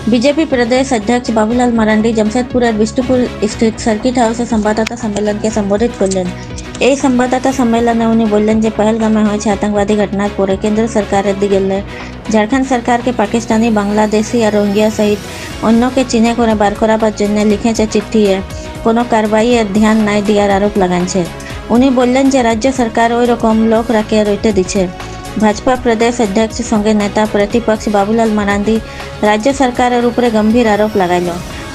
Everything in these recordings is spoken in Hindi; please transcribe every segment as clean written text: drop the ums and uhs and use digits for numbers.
बीजेपी प्रदेश अध्यक्ष बाबूलाल मरांडी जमशेदपुर और विष्णुपुर स्थित सर्किट हाउस संवाददाता सम्मेलन के संबोधित करलें। এই সংবাদদাতা সম্মেলনে উনি বললেন যে পহেলগামে হয়েছে আতঙ্কবাদী ঘটনার পরে কেন্দ্র সরকারের দিকে ঝাড়খণ্ড সরকারকে পাকিস্তানি বাংলাদেশি আর রোহিঙ্গা সহিত অন্যকে চিনে করে বার করাবার জন্য লিখেছে চিঠিয়ে কোনো কারবাইয়ের ধ্যান নাই দেওয়ার আরোপ লাগাচ্ছে। উনি বললেন যে রাজ্য সরকার ওই রকম লোক রাখে রইতে দিচ্ছে। भाजपा प्रदेश अध्यक्ष संगे नेता प्रतिपक्ष बाबूलाल मरांडी राज्य सरकारेर उपरे गंभीर आरोप लगाइल।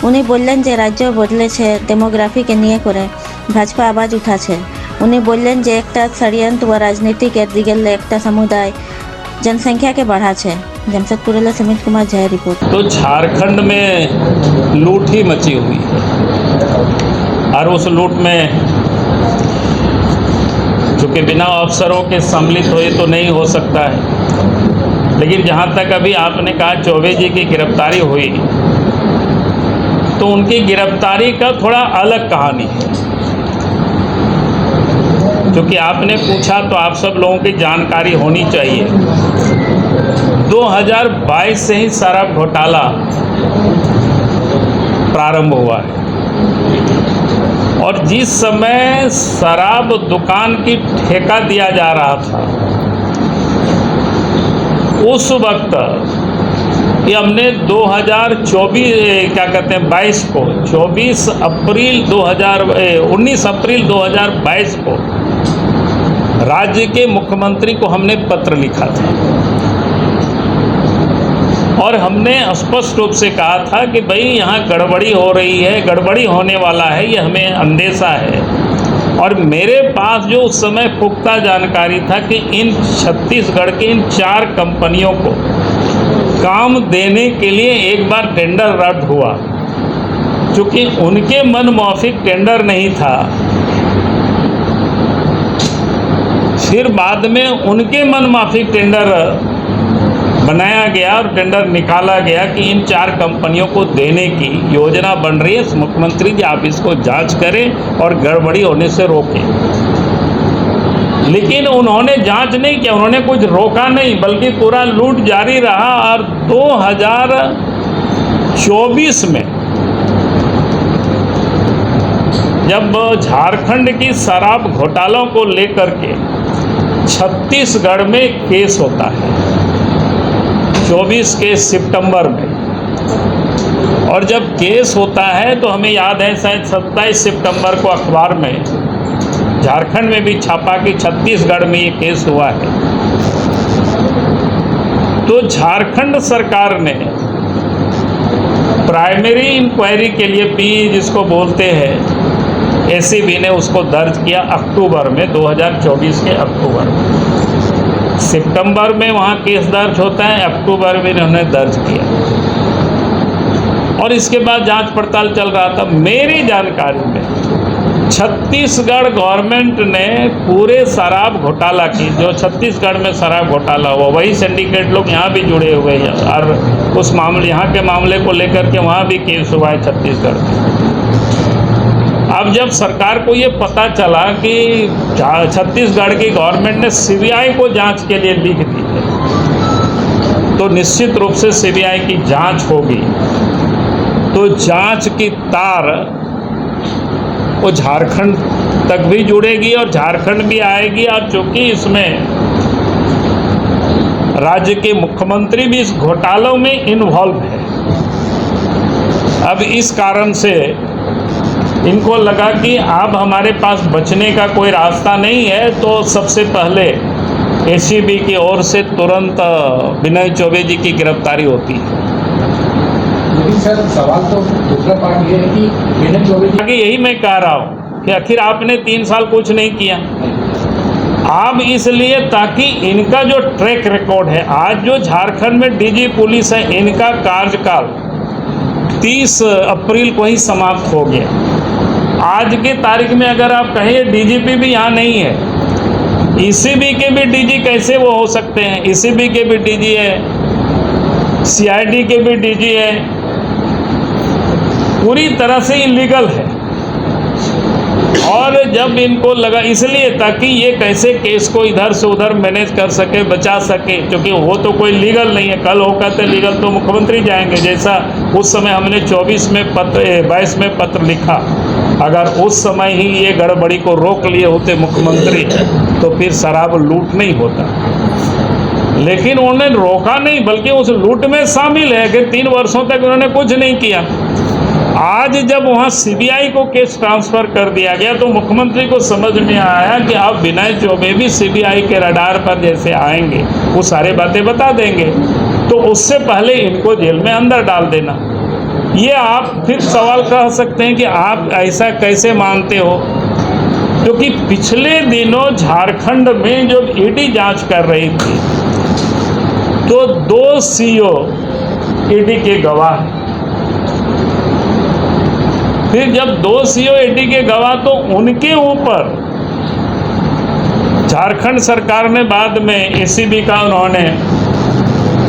उनी बोलें जे राज्य बदले डेमोग्राफी के निये करे भाजपा आवाज उठाছে। उनी बोलें जे एकटा षड्यंत्र व राजनीति के दिगे एकटा समुदाय जनसंख्या के बढ़ाছে। जमशेदपुर सुमित कुमार जय रिपोर्ट। तो झारखंड में लूट ही मची हुई है और उस लूट में चूँकि बिना अफसरों के सम्मिलित हुए तो नहीं हो सकता है। लेकिन जहाँ तक अभी आपने कहा चौबे जी की गिरफ्तारी हुई तो उनकी गिरफ्तारी का थोड़ा अलग कहानी है। क्योंकि आपने पूछा तो आप सब लोगों की जानकारी होनी चाहिए। 2022 से ही शराब घोटाला प्रारंभ हुआ है और जिस समय शराब दुकान की ठेका दिया जा रहा था उस वक्त ये हमने 22 को 19 अप्रैल 2022 को राज्य के मुख्यमंत्री को हमने पत्र लिखा था और हमने स्पष्ट रूप से कहा था कि भाई यहाँ गड़बड़ी हो रही है, गड़बड़ी होने वाला है, ये हमें अंदेशा है। और मेरे पास जो उस समय पुख्ता जानकारी था कि इन छत्तीसगढ़ के इन 4 कंपनियों को काम देने के लिए एक बार टेंडर रद्द हुआ। चूँकि उनके मन मौफिक टेंडर नहीं था, फिर बाद में उनके मन माफिक टेंडर बनाया गया और टेंडर निकाला गया कि इन 4 कंपनियों को देने की योजना बन रही है। मुख्यमंत्री जी आप इसको जांच करें और गड़बड़ी होने से रोकें। लेकिन उन्होंने जांच नहीं किया, उन्होंने कुछ रोका नहीं, बल्कि पूरा लूट जारी रहा। और 2024 में जब झारखंड की शराब घोटालों को लेकर के छत्तीसगढ़ में केस होता है 24 के सितंबर में, और जब केस होता है तो हमें याद है शायद 27 सितंबर को अखबार में झारखंड में भी छापा कि छत्तीसगढ़ में ये केस हुआ है। तो झारखंड सरकार ने प्राइमरी इंक्वायरी के लिए पी जिसको बोलते हैं एसीबी ने उसको दर्ज किया अक्टूबर में 2024 के अक्टूबर में। सितंबर में वहाँ केस दर्ज होता है, अक्टूबर में इन्होंने दर्ज किया और इसके बाद जांच पड़ताल चल रहा था। मेरी जानकारी में छत्तीसगढ़ गवर्नमेंट ने पूरे शराब घोटाला की, जो छत्तीसगढ़ में शराब घोटाला हुआ वही सिंडिकेट लोग यहाँ भी जुड़े हुए हैं और उस मामले यहाँ के मामले को लेकर के वहाँ भी केस हुआ है छत्तीसगढ़ में। अब जब सरकार को ये पता चला कि छत्तीसगढ़ की गवर्नमेंट ने सीबीआई को जांच के लिए लिख दी है तो निश्चित रूप से सीबीआई की जांच होगी तो जांच की तार वो झारखंड तक भी जुड़ेगी और झारखंड भी आएगी। और चूँकि इसमें राज्य के मुख्यमंत्री भी इस घोटालों में इन्वॉल्व है, अब इस कारण से इनको लगा कि अब हमारे पास बचने का कोई रास्ता नहीं है, तो सबसे पहले एसीबी की ओर से तुरंत विनय चौबे जी की गिरफ्तारी होती है। लेकिन सर सवाल तो दूसरा पार्ट ये है कि विनय चौबे जी आगे यही मैं कह रहा हूँ कि आखिर आपने 3 साल कुछ नहीं किया। आप इसलिए ताकि इनका जो ट्रैक रिकॉर्ड है, आज जो झारखंड में डीजी पुलिस है इनका कार्यकाल 30 अप्रैल को ही समाप्त हो गया। आज के तारीख में अगर आप कहें डीजीपी भी यहाँ नहीं है, ईसीबी के भी डीजी कैसे वो हो सकते हैं? ईसीबी के भी डीजी है, सीआईडी के भी डीजी है, पूरी तरह से इलीगल है। और जब इनको लगा, इसलिए ताकि ये कैसे केस को इधर से उधर मैनेज कर सके, बचा सके, क्योंकि वो तो कोई लीगल नहीं है। कल होगा तो लीगल तो मुख्यमंत्री जाएंगे, जैसा उस समय हमने 22 में पत्र लिखा। अगर उस समय ही ये गड़बड़ी को रोक लिए होते मुख्यमंत्री तो फिर शराब लूट नहीं होता, लेकिन उन्होंने रोका नहीं, बल्कि उस लूट में शामिल है कि 3 वर्षों तक उन्होंने कुछ नहीं किया। आज जब वहाँ सीबीआई को केस ट्रांसफ़र कर दिया गया तो मुख्यमंत्री को समझ में आया कि अब विनय चौबे भी सीबीआई के रडार पर जैसे आएंगे वो सारे बातें बता देंगे, तो उससे पहले इनको जेल में अंदर डाल देना। ये आप फिर सवाल कह सकते हैं कि आप ऐसा कैसे मानते हो, क्योंकि पिछले दिनों झारखंड में जब ईडी जांच कर रही थी तो 2 सीओ ईडी के गवाह, फिर जब 2 सीओ ईडी के गवाह तो उनके ऊपर झारखंड सरकार ने बाद में एसीबी का उन्होंने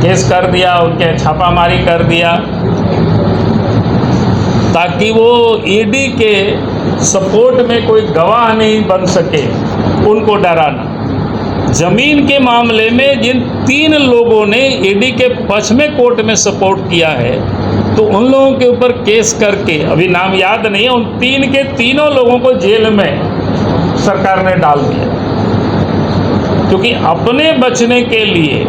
केस कर दिया, उनके छापामारी कर दिया ताकि वो ईडी के सपोर्ट में कोई गवाह नहीं बन सके, उनको डराना। जमीन के मामले में जिन 3 लोगों ने ईडी के पक्ष में कोर्ट में सपोर्ट किया है तो उन लोगों के ऊपर केस करके, अभी नाम याद नहीं है, उन 3 के तीनों लोगों को जेल में सरकार ने डाल दिया, क्योंकि अपने बचने के लिए।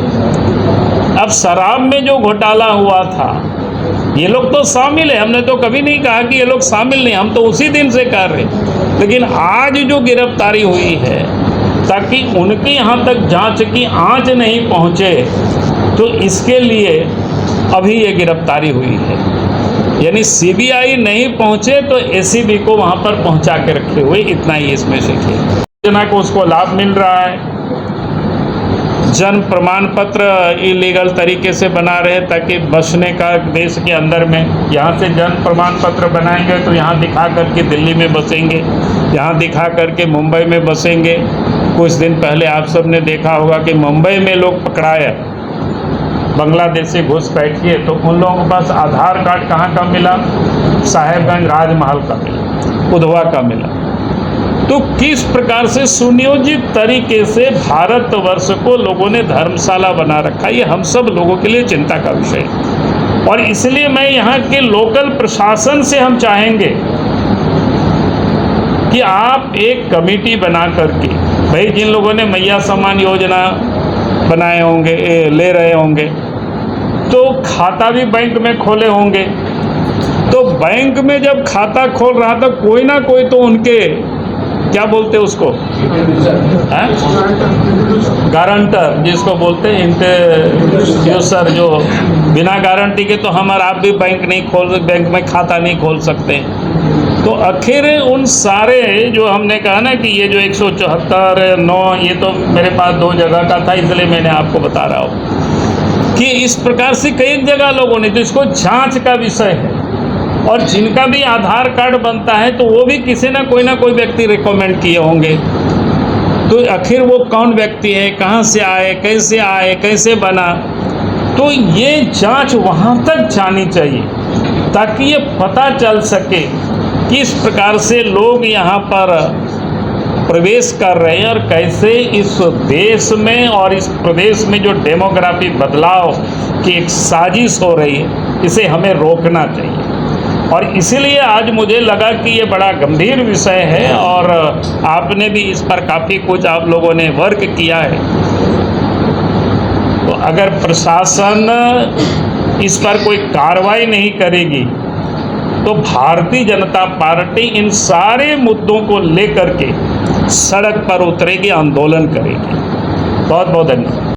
अब शराब में जो घोटाला हुआ था ये लोग तो शामिल है, हमने तो कभी नहीं कहा कि ये लोग शामिल नहीं, हम तो उसी दिन से कर रहे, लेकिन आज जो गिरफ्तारी हुई है ताकि उनके यहाँ तक जांच की आंच नहीं पहुँचे, तो इसके लिए अभी ये गिरफ्तारी हुई है। यानी सीबीआई नहीं पहुँचे तो एसीबी को वहाँ पर पहुँचा के रखे हुए, इतना ही इसमें से योजना को उसको लाभ मिल रहा है। जन्म प्रमाण पत्र इलीगल तरीके से बना रहे ताकि बसने का देश के अंदर में, यहाँ से जन्म प्रमाण पत्र बनाएंगे तो यहाँ दिखा करके दिल्ली में बसेंगे, यहाँ दिखा करके मुंबई में बसेंगे। कुछ दिन पहले आप सब ने देखा होगा कि मुंबई में लोग पकड़ाए बांग्लादेश से घुसपैठ किए, तो उन लोगों के पास आधार कार्ड कहाँ का मिला? साहेबगंज राजमहल का मिला, उधवा का मिला। तो किस प्रकार से सुनियोजित तरीके से भारतवर्ष को लोगों ने धर्मशाला बना रखा, ये हम सब लोगों के लिए चिंता का विषय है। और इसलिए मैं यहाँ के लोकल प्रशासन से हम चाहेंगे कि आप एक कमेटी बना करके, भाई जिन लोगों ने मैया सम्मान योजना बनाए होंगे, ले रहे होंगे, तो खाता भी बैंक में खोले होंगे, तो बैंक में जब खाता खोल रहा था कोई ना कोई तो उनके क्या बोलते हैं उसको, गारंटर जिसको बोलते हैं, इंट्रोड्यूसर, जो बिना गारंटी के तो हम और आप भी बैंक में खाता नहीं खोल सकते। तो आखिर उन सारे जो हमने कहा ना कि ये जो 174(9) ये तो मेरे पास 2 जगह का था, इसलिए मैंने आपको बता रहा हूँ कि इस प्रकार से कई जगह लोगों ने, तो इसको जांच का विषय है। और जिनका भी आधार कार्ड बनता है तो वो भी किसी ना कोई व्यक्ति रिकमेंड किए होंगे, तो आखिर वो कौन व्यक्ति है, कहाँ से आए, कैसे बना, तो ये जांच वहाँ तक जानी चाहिए ताकि ये पता चल सके किस प्रकार से लोग यहाँ पर प्रवेश कर रहे हैं और कैसे इस देश में और इस प्रदेश में जो डेमोग्राफी बदलाव की एक साजिश हो रही है, इसे हमें रोकना चाहिए। और इसीलिए आज मुझे लगा कि ये बड़ा गंभीर विषय है और आपने भी इस पर काफ़ी कुछ आप लोगों ने वर्क किया है। तो अगर प्रशासन इस पर कोई कार्रवाई नहीं करेगी तो भारतीय जनता पार्टी इन सारे मुद्दों को लेकर के सड़क पर उतरेगी, आंदोलन करेगी। बहुत बहुत धन्यवाद।